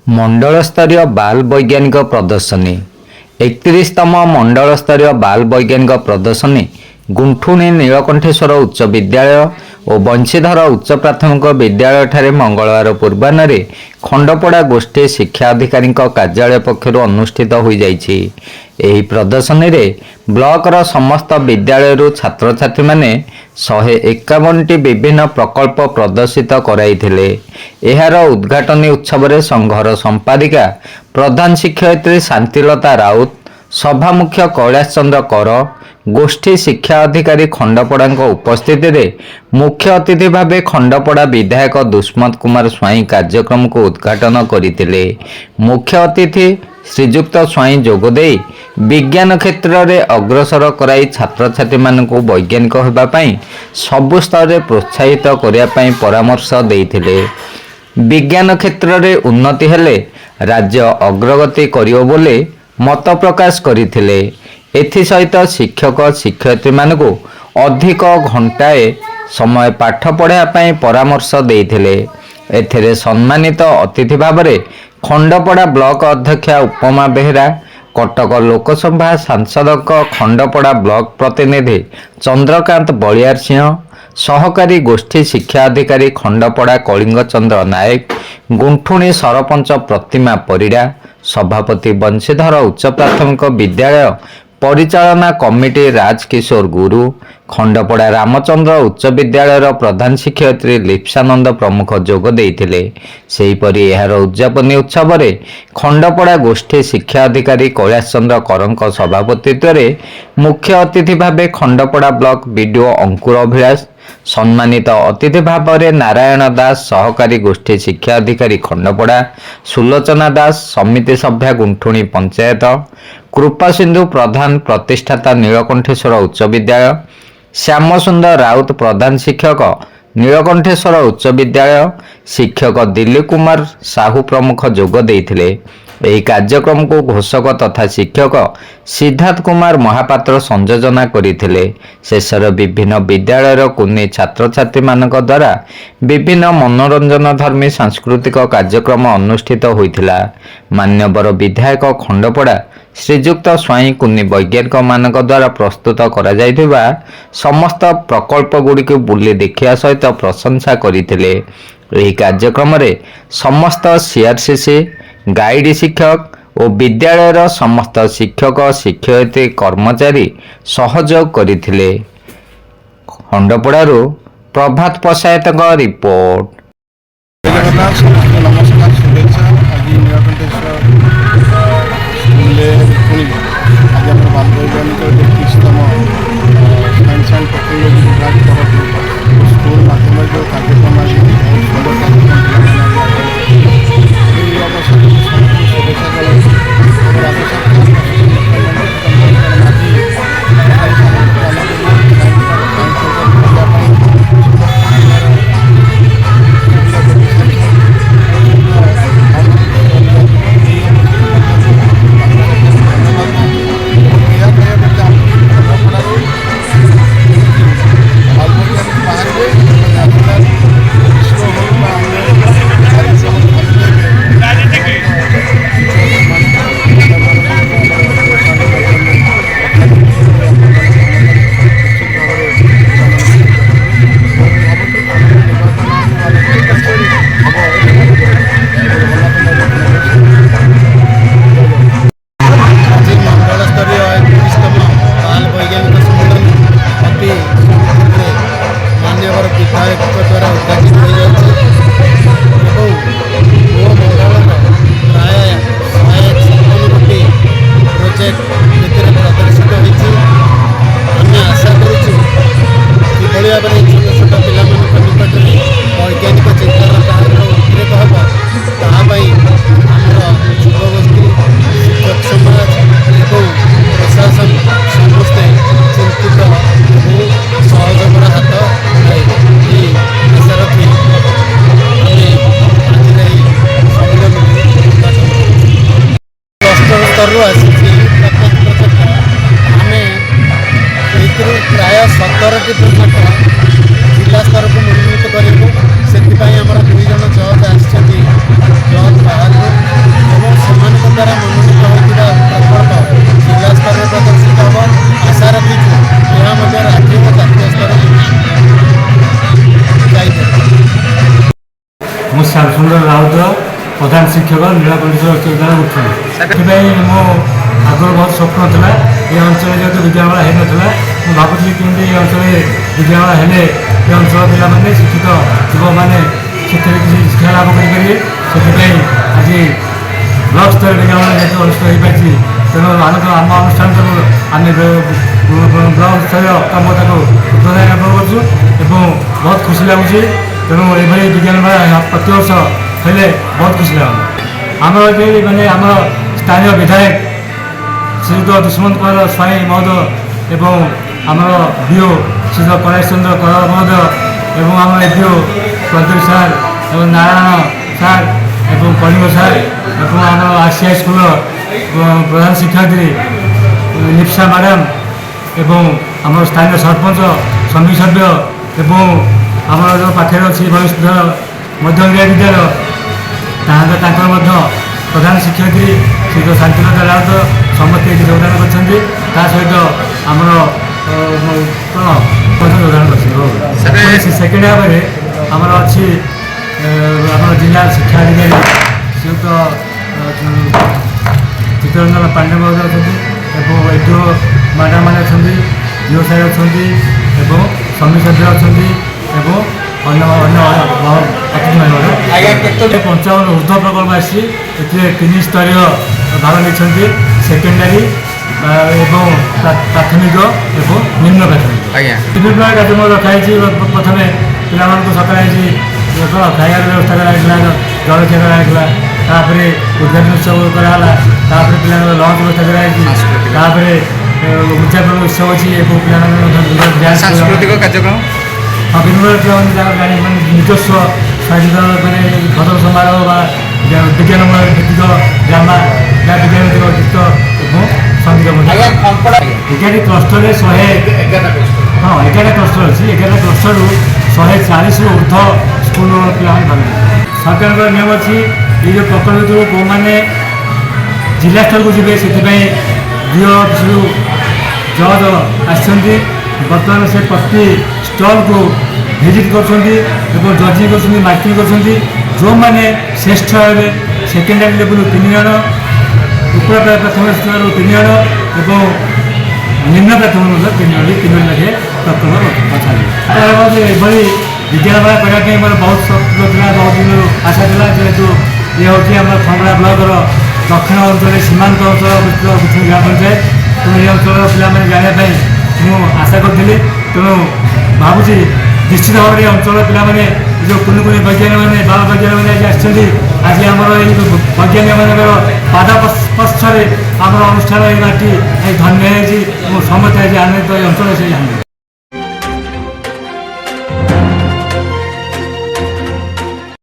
मंडल स्तरीय बाल वैज्ञानिक प्रदर्शनी 31तम मंडल स्तरीय बाल वैज्ञानिक प्रदर्शनी गुंठुणी नीलकंठेश्वर उच्च विद्यालय और बंशीधर उच्च प्राथमिक विद्यालय ठारे मंगलवार पूर्वाह्न खंडपड़ा गोष्ठी शिक्षा अधिकारी कार्यालय पक्षर अनुष्ठित हो जाइछि। एही प्रदर्शनी रे ब्लॉकर समस्त विद्यालय छात्र छात्री माने 151टी विभिन्न प्रकल्प प्रदर्शित कराइथिले। एहार उद्घाटनी उत्सव रे संघर संपादिका प्रधान शिक्षयित्री शांतिलता राउत, सभा मुख्य कैलाश चंद्र कर, गोष्ठी शिक्षा अधिकारी खंडपड़ा उपस्थित रे मुख्य अतिथि भावे खंडपड़ा विधायक दुष्मत कुमार स्वाई कार्यक्रम को उद्घाटन करथिले। मुख्य अतिथि श्रीजुक्त स्वाई जोगदे विज्ञान क्षेत्र में अग्रसर कराई छात्र छात्री मानक वैज्ञानिक होगा सबु स्तर में प्रोत्साहित करने परामर्श देइथिले। विज्ञान क्षेत्र में उन्नति हेले राज्य अग्रगति करियो बोले मत प्रकाश करथिले। एथिसहित शिक्षक शिक्षयित्री मानक अधिक घंटाए समय पाठ पढ़ाई परामर्श देइथिले। एथिरे सम्मानित अतिथि भाव में खंडपड़ा ब्लॉक अध्यक्षा उपमा बेहरा, कटक लोकसभा सांसद खंडपड़ा ब्लॉक प्रतिनिधि चंद्रकांत बलियार सिंह, सहकारी गोष्ठी शिक्षा अधिकारी खंडपड़ा कलिंग चंद्र नायक, गुंठुणी सरपंच प्रतिमा परिड़ा, सभापति बंशीधर उच्च प्राथमिक विद्यालय परिचालना कमिटी राजकिशोर गुरु, खंडपड़ा रामचंद्र उच्च विद्यालय प्रधान शिक्षयित्री लिप्सानंद प्रमुख जोग देइथिले। सेहीपरि एहार उद्यापनी उत्सव रे खंडपड़ा गोष्ठी शिक्षा अधिकारी कैलाश चंद्र करंक सभापतित्व रे मुख्य अतिथि भावे खंडपड़ा ब्लॉक बीडीओ अंकुर अभिलाष, सम्मानित अतिथि भाव में नारायण दास सहकारी गोष्ठी शिक्षा अधिकारी खंडपड़ा, सुलोचना दास समिति सभ्या गुंठुणी पंचायत, कृपा सिंधु प्रधान प्रतिष्ठाता नीलकंठेश्वर उच्च विद्यालय, श्याम सुंदर राउत प्रधान शिक्षक नीलकंठेश्वर उच्च विद्यालय, शिक्षक दिलीप कुमार साहू प्रमुख जोग देइथिले। ଏହି କାର୍ଯ୍ୟକ୍ରମକୁ ଘୋଷକ ତଥା ଶିକ୍ଷକ ସିଦ୍ଧାର୍ଥ କୁମାର ମହାପାତ୍ର ସଂଯୋଜନା କରିଥିଲେ। ଶେଷରେ ବିଭିନ୍ନ ବିଦ୍ୟାଳୟର କୁନି ଛାତ୍ରଛାତ୍ରୀମାନଙ୍କ ଦ୍ୱାରା ବିଭିନ୍ନ ମନୋରଞ୍ଜନ ଧର୍ମୀ ସାଂସ୍କୃତିକ କାର୍ଯ୍ୟକ୍ରମ ଅନୁଷ୍ଠିତ ହୋଇଥିଲା। ମାନ୍ୟବର ବିଧାୟକ ଖଣ୍ଡପଡ଼ା ଶ୍ରୀଯୁକ୍ତ ସ୍ୱାଇଁ କୁନି ବୈଜ୍ଞାନିକମାନଙ୍କ ଦ୍ୱାରା ପ୍ରସ୍ତୁତ କରାଯାଇଥିବା ସମସ୍ତ ପ୍ରକଳ୍ପଗୁଡ଼ିକୁ ବୁଲି ଦେଖିବା ସହିତ ପ୍ରଶଂସା କରିଥିଲେ। ଏହି କାର୍ଯ୍ୟକ୍ରମରେ ସମସ୍ତ ସିଆରସିସି गाइड शिक्षक और विद्यालयर समस्त शिक्षक शिक्षयित्री कर्मचारी सहयोग करथिले। खंडपड़ारू प्रभात पशायत रिपोर्ट। नमस्कार, शुभेच्छा। आज नीलकंठेश्वर आज आम बालवैज्ञानिक 31तम साइंस एंड टेक्नोलॉजी विभाग तरफ स्कूल माध्यम जो कार्यक्रम आज बहुत सुंदर कार्यक्रम प्रधान शिक्षक नीलकंठेश्वर उच्च विद्यालय गुंठुणी से मो आगर बहुत स्वप्न था ये अंचल जेहतु विद्यालय हो ना मुझे भावुली केमी ये अंचल विद्यालय हेले ये अंचल पे शिक्षित युवक मैंने शिक्षा किसी शिक्षा लाभ करेंगे से आज ब्लक स्तर विद्यालय जेहतु अनुष्ठित हो पार्टी तेणु आम अनुष्ठान आम ब्लक स्तर काम उत्तरदायी करूँ बहुत खुशी लगुच तेणु ये विज्ञान प्रति वर्ष हेले बहुत खुशी लगे आमर ये मैंने आम स्थानीय विधायक श्रीयुत दुष्मंत कुमार स्वाई महोदय एवं आमर बीओ श्रीयुत कैलाश चंद्र कर महोदय एवं आम एपीओ प्रदीप सार और नारायण सार एवं कलिंग सार एवं आम आरसीआई स्कूल प्रधान शिक्षार्थी लिप्सा मैडम एवं आम स्थानीय सरपंच समिति सभ्य एवं आम जो पाखे अच्छी भविष्य मध्य विद्यालय प्रधान शिक्षयित्री श्री शांतिलता राउत समस्ते योगदान कर सहित आमर कौन योगदान कर सेकेंड हाफ में आमर अच्छी आम जिला शिक्षा अधिकारी श्रीयुत चित्तरंजन पांडे महोदय अच्छा एडीओ मैडम मैंने अच्छा डीओ साहेब अच्छा समिति सभ्य अच्छा अतिथि 55 ऊर्ध्व प्रकल्प आसी 3 स्तरीय भाग नहीं सेकेंडारी एवं प्राथमिक एवं निम्न प्राथमिक विभिन्न प्रकार कार्यक्रम रखाई प्रथम पिला सकाल खाइबार व्यवस्था कराइला जलखिया कराइला उद्घाटन उत्सव कराला पिला लंच व्यवस्था कराई उद्यापन उत्सव अच्छी पिला सांस्कृतिक कार्यक्रम हाँ विभिन्न ନିଜସ୍ୱ ଶାରୀରିକ ମାନେ ଭଜନ ସମାରୋହ ବା ବିଜ୍ଞାନମୂଳକ ଭିତ୍ତିକ ଡ୍ରାମା ବା ବିଜ୍ଞାନଭିତ୍ତିକ ଗୀତ ଏବଂ ସଙ୍ଗୀତ ମଧ୍ୟ ଏଗାରଟି କ୍ଲଷ୍ଟରରେ 100 ହଁ 11ଟା କ୍ଲଷ୍ଟର ଅଛି 11ଟା କ୍ଲଷ୍ଟରରୁ 140ରୁ ଉର୍ଦ୍ଧ୍ୱ ସ୍କୁଲର ପିଲାମାନେ ଭାଗ ନେବେ ସରକାରଙ୍କର ନିୟମ ଅଛି ଏଇ ଯେଉଁ ପ୍ରକଳ୍ପ ଭିତରୁ କେଉଁମାନେ ଜିଲ୍ଲା ସ୍ତରକୁ ଯିବେ ସେଥିପାଇଁ DO ଜଜ୍ ଆସିଛନ୍ତି ବର୍ତ୍ତମାନ ସେ ପ୍ରତି ଷ୍ଟଲ୍କୁ ভিজিট করছেন এবং জজিং করছেন মার্কিং করছেন যে শ্রেষ্ঠ হবে সেকেন্ডারি লেভেল 3 জন উপর প্রাথমিক স্তর 3 জন এবং নিম্ন প্রাথমিক 3 জন 3 জন লেখে প্রকল্প বছাবে এভাবে বিদ্যালয় করা মোর বহুত স্বপ্ন লা বহুত দিন আশা লা যেহেতু ইয়ে হচ্ছে আমার খংড়া ব্লকর দক্ষিণ অঞ্চলের সীমান্ত অঞ্চল গ্রাম পঞ্চায়েত তেমন এই অঞ্চলের পিলাମାନେ জাঁয়া ମୁଁ ଆଶା କରିଥିଲି ତେଣୁ ଭାବୁଛି ନିଶ୍ଚିତ ଭାବରେ ଅଞ୍ଚଳ ପିଲାମାନେ ଯେଉଁ କୁନି କୁନି ବୈଜ୍ଞାନିକ ମାନେ ବାଳ ବୈଜ୍ଞାନିକ ମାନେ ଆଜି ଆସିଛନ୍ତି ଆଜି ଆମର ଏଇ ବୈଜ୍ଞାନିକ ମାନଙ୍କର ପାଦ ସ୍ପର୍ଶରେ ଆମର ଅନୁଷ୍ଠାନ ଏଇ ମାଟି ଧନ୍ୟ ହେଇଛି ଏବଂ ସମସ୍ତେ ଆଜି ଆନନ୍ଦିତ ଏଇ ଅଞ୍ଚଳ ସେ ଜାଣିବେ।